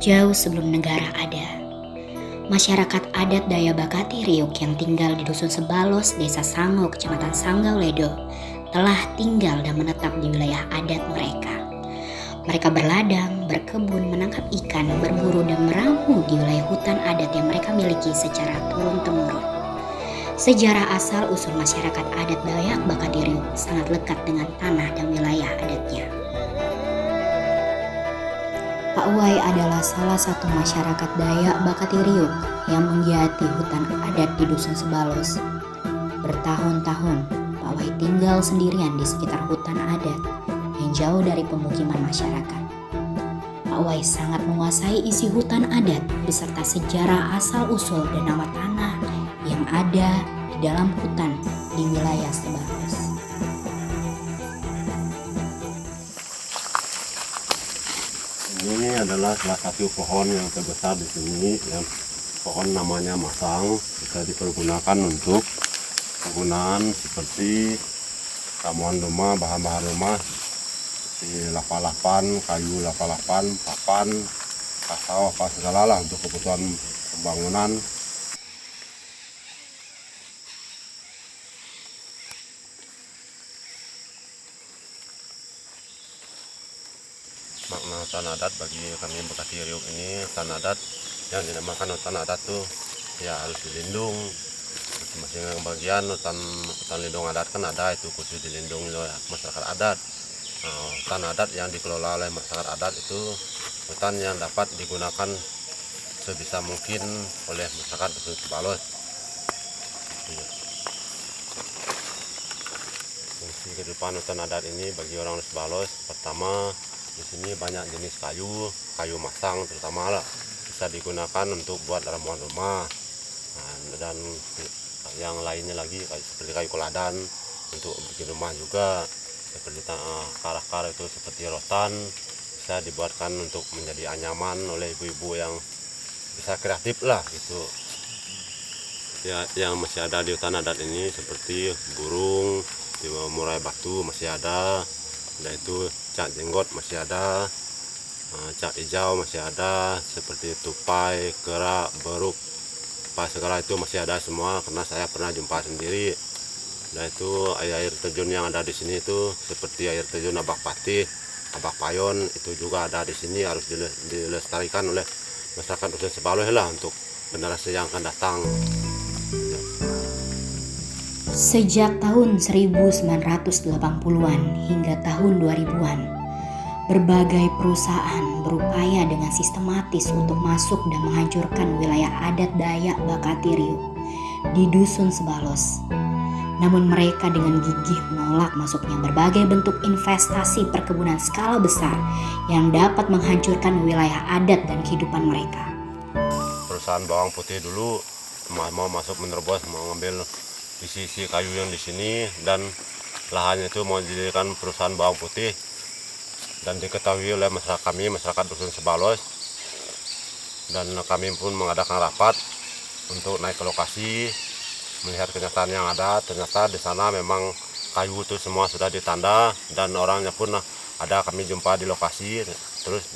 Jauh sebelum negara ada, masyarakat adat Daya Bakati Riuk yang tinggal di Dusun Sebalos, Desa Sango, Kecamatan Sanggau Ledo, telah tinggal dan menetap di wilayah adat mereka. Mereka berladang, berkebun, menangkap ikan, berburu, dan meramu di wilayah hutan adat yang mereka miliki secara turun-temurun. Sejarah asal-usul masyarakat adat Dayak Bakati Riuk sangat lekat dengan tanah dan wilayah adatnya. Pak Wai adalah salah satu masyarakat Dayak Bakati Riuk yang menggiati hutan adat di Dusun Sebalos. Bertahun-tahun, Pak Wai tinggal sendirian di sekitar hutan adat yang jauh dari pemukiman masyarakat. Pak Wai sangat menguasai isi hutan adat beserta sejarah asal-usul dan nama tanah yang ada di dalam hutan di wilayah Sebalos. Ini adalah salah satu pohon yang terbesar di sini, yang pohon namanya masang, bisa dipergunakan untuk penggunaan seperti ramuan rumah, bahan-bahan rumah, seperti lapa-lapan, kayu lapa-lapan, papan, kasau, apa segala lah untuk kebutuhan pembangunan. Makna hutan adat bagi kami Bakati Riuk ini, hutan adat yang dinamakan hutan adat tuh ya harus dilindung. Masing-masing bagian hutan lindung adat kan ada, itu khusus dilindungi oleh masyarakat adat. Hutan adat yang dikelola oleh masyarakat adat itu hutan yang dapat digunakan sebisa mungkin oleh masyarakat Dusun Sebalos. Fungsi kehidupan hutan adat ini bagi orang Sebalos, pertama, di sini banyak jenis kayu masang terutama lah, bisa digunakan untuk buat ramuan rumah. Dan yang lainnya lagi seperti kayu koladan untuk bikin rumah juga, seperti karak-karak itu seperti rotan bisa dibuatkan untuk menjadi anyaman oleh ibu-ibu yang bisa kreatif lah gitu. Ya, yang masih ada di hutan adat ini seperti burung, murai batu masih ada, dan itu cak jenggot masih ada, cak hijau masih ada, seperti tupai, kerak, beruk, apa segala itu masih ada semua karena saya pernah jumpa sendiri. Nah itu air terjun yang ada di sini itu seperti air terjun Abak Patih, Abak Payon, itu juga ada di sini, harus dilestarikan oleh masyarakat Dusun Sebalos lah untuk generasi yang akan datang. Sejak tahun 1980-an hingga tahun 2000-an, berbagai perusahaan berupaya dengan sistematis untuk masuk dan menghancurkan wilayah adat Dayak Bakati Riuk di Dusun Sebalos. Namun mereka dengan gigih menolak masuknya berbagai bentuk investasi perkebunan skala besar yang dapat menghancurkan wilayah adat dan kehidupan mereka. Perusahaan bawang putih dulu mau masuk menerobos, mau ngambil isi kayu yang di sini, dan lahannya itu mau dijadikan perusahaan bawang putih, dan diketahui oleh masyarakat Dusun Sebalos, dan kami pun mengadakan rapat untuk naik ke lokasi melihat kenyataan yang ada. Ternyata di sana memang kayu itu semua sudah ditanda dan orangnya pun ada, kami jumpa di lokasi, terus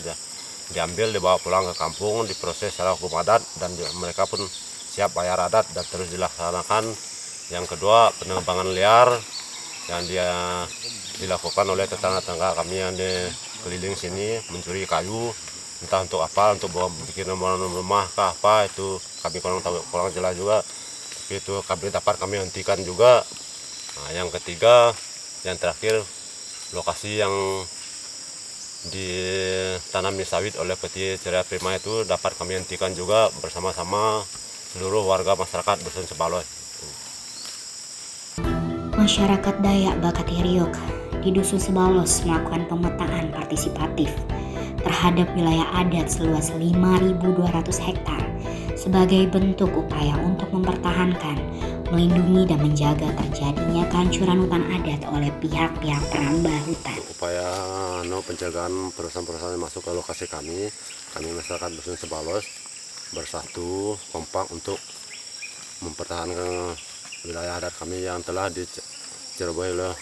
diambil dibawa pulang ke kampung, diproses secara hukum adat, dan mereka pun siap bayar adat dan terus dilaksanakan. Yang kedua, penebangan liar yang dilakukan oleh tetangga-tetangga kami yang di keliling sini, mencuri kayu, entah untuk apa, untuk bikin rumah kah apa, itu kami kurang jelas juga, tapi itu kami hentikan juga. Nah, yang ketiga, yang terakhir, lokasi yang ditanami sawit oleh PT Ceria Prima itu dapat kami hentikan juga bersama-sama seluruh warga masyarakat Dusun Sebalos. Masyarakat Dayak Bakati Riuk di Dusun Sebalos melakukan pemetaan partisipatif terhadap wilayah adat seluas 5.200 hektar sebagai bentuk upaya untuk mempertahankan, melindungi, dan menjaga terjadinya kehancuran hutan adat oleh pihak-pihak penambah hutan. Upaya pencegahan perusahaan-perusahaan yang masuk ke lokasi kami masyarakat Dusun Sebalos bersatu kompak untuk mempertahankan wilayah adat kami yang telah dicerobohi oleh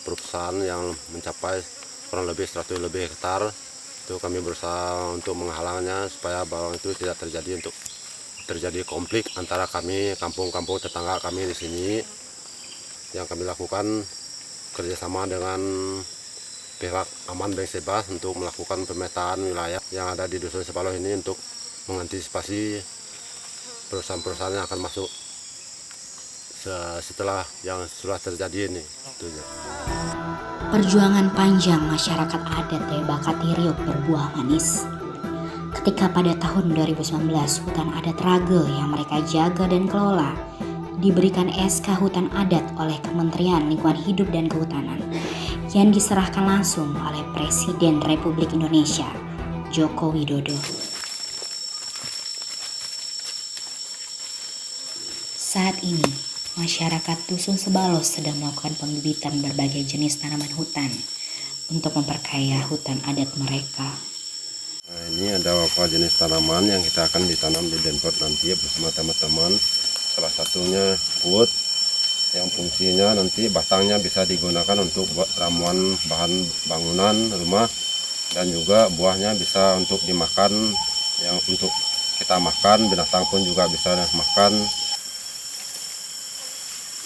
perusahaan yang mencapai kurang lebih 100 lebih hektar Itu kami berusaha untuk menghalangnya supaya bahwa itu tidak terjadi konflik antara kami, kampung-kampung tetangga kami di sini. Yang kami lakukan kerjasama dengan pihak Aman Bank Sebas untuk melakukan pemetaan wilayah yang ada di Dusun Sebaloh ini untuk mengantisipasi perusahaan-perusahaan yang akan masuk setelah yang sudah terjadi ini. Perjuangan panjang masyarakat adat Daya Bakati Riok berbuah manis. Ketika pada tahun 2019 hutan adat Rage yang mereka jaga dan kelola diberikan SK hutan adat oleh Kementerian Lingkungan Hidup dan Kehutanan yang diserahkan langsung oleh Presiden Republik Indonesia Joko Widodo. Saat ini, masyarakat Dusun Sebaloh sedang melakukan pembibitan berbagai jenis tanaman hutan untuk memperkaya hutan adat mereka. Nah, ini ada beberapa jenis tanaman yang kita akan ditanam di Denpot nanti bersama teman-teman. Salah satunya wood yang fungsinya nanti batangnya bisa digunakan untuk buat ramuan bahan bangunan rumah, dan juga buahnya bisa untuk dimakan, yang untuk kita makan, binatang pun juga bisa makan.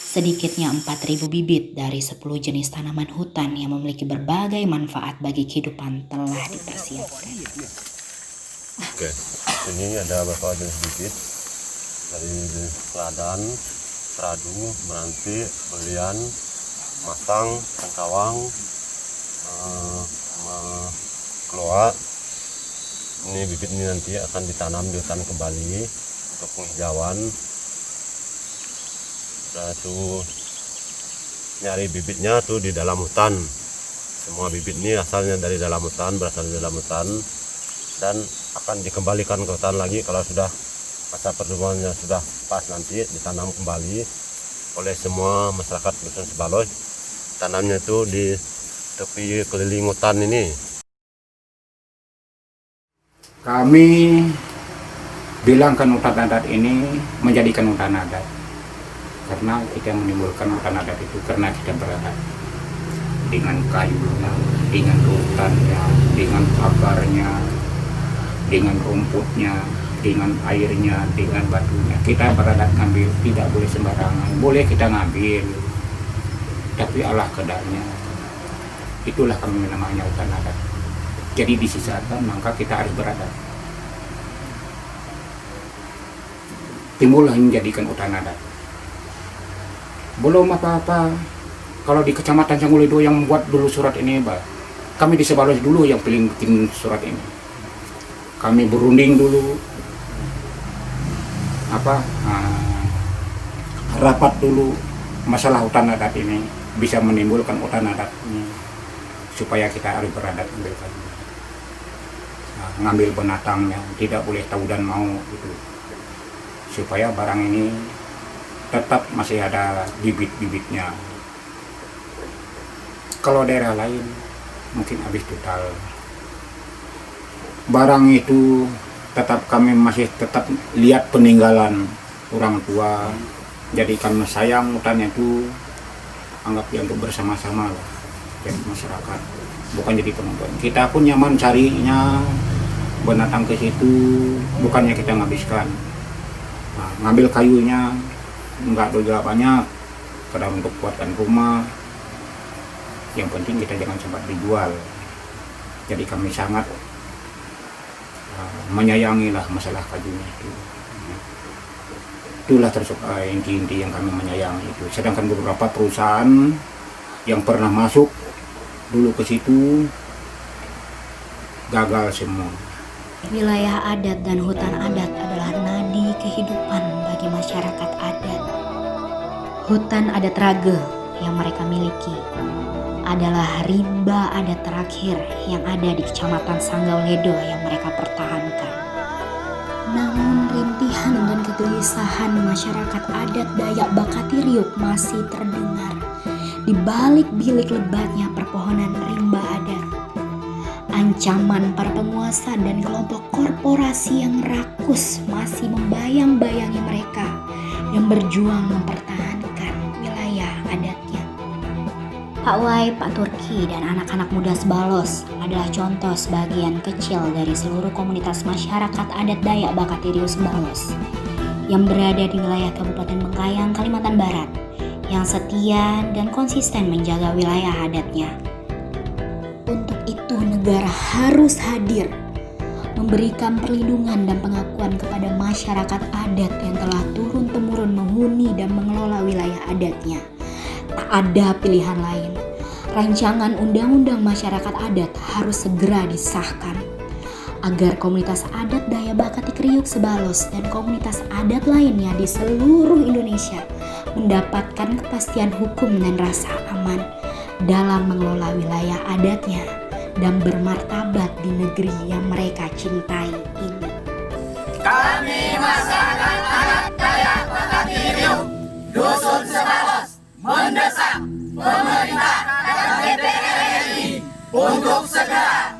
Sedikitnya 4.000 bibit dari 10 jenis tanaman hutan yang memiliki berbagai manfaat bagi kehidupan telah dipersiapkan. Oke, ini ada beberapa jenis bibit dari jenis keladan, seradu, meranti, belian, masang, tengkawang, keloa. Ini bibit ini nanti akan ditanam di hutan kembali untuk penghijauan. Nah, tuh nyari bibitnya tuh di dalam hutan. Semua bibit ini asalnya dari dalam hutan, berasal dari dalam hutan, dan akan dikembalikan ke hutan lagi kalau sudah masa pertumbuhannya sudah pas, nanti ditanam kembali oleh semua masyarakat Dusun Sebaloh. Tanamnya itu di tepi keliling hutan ini. Kami bilangkan hutan adat ini menjadikan hutan adat karena kita menimbulkan hutan adat itu karena kita berada dengan kayunya, dengan hutannya, dengan akarnya, dengan rumputnya, dengan airnya, dengan batunya. Kita beradat ngambil, tidak boleh sembarangan. Boleh kita ngambil, tapi Allah kedarnya. Itulah kami namanya hutan adat. Jadi disisakan, maka kita harus beradat. Timbullah menjadikan hutan adat. Belum apa-apa, kalau di Kecamatan Sanggauledo yang membuat dulu surat ini, kami di Sebaloh dulu yang paling bikin surat ini. Kami berunding dulu, rapat dulu masalah hutan adat ini, bisa menimbulkan hutan adat ini, supaya kita harus beradat ngambil binatangnya, tidak boleh tahu dan mau gitu, supaya barang ini tetap masih ada bibit-bibitnya. Kalau daerah lain mungkin habis total. Barang itu tetap kami masih tetap lihat peninggalan orang tua. Jadi kami sayang hutannya itu, anggap ya untuk bersama-sama lah, jadi masyarakat, bukan jadi penonton. Kita pun nyaman carinya binatang ke situ, bukannya kita ngabiskan. Nah, ngambil kayunya enggak juga banyak, kadang untuk buatkan rumah. Yang penting kita jangan sempat dijual. Jadi kami sangat menyayangi lah masalah kayunya itu. Itulah termasuk inti-inti yang kami menyayangi itu. Sedangkan beberapa perusahaan yang pernah masuk dulu ke situ gagal semua. Wilayah adat dan hutan adat adalah nadi kehidupan bagi masyarakat adat. Hutan adat Rage yang mereka miliki adalah rimba adat terakhir yang ada di Kecamatan Sanggauledo yang mereka pertahankan. Namun rintihan dan kegelisahan masyarakat adat Dayak Bakati Riok masih terdengar di balik bilik lebatnya perpohonan rimba adat. Ancaman para penguasa dan kelompok korporasi yang rakus masih membayang-bayangi mereka yang berjuang mempertahankan wilayah adatnya. Pak Wai, Pak Turki, dan anak-anak muda Sebalos adalah contoh sebagian kecil dari seluruh komunitas masyarakat adat Dayak Bakatiriu Sebalos yang berada di wilayah Kabupaten Bengkayang, Kalimantan Barat, yang setia dan konsisten menjaga wilayah adatnya. Untuk itu negara harus hadir, memberikan perlindungan dan pengakuan kepada masyarakat adat yang telah turun-temurun menghuni dan mengelola wilayah adatnya. Tak ada pilihan lain. Rancangan Undang-Undang Masyarakat Adat harus segera disahkan agar komunitas adat Dayak Bakati Kriuk Sebalos dan komunitas adat lainnya di seluruh Indonesia mendapatkan kepastian hukum dan rasa aman dalam mengelola wilayah adatnya dan bermartabat di negeri yang mereka cintai ini. Kami masyarakat adat Dayak Bakatiriu Dusun Sebalos mendesak pemerintah dan DPR RI untuk segera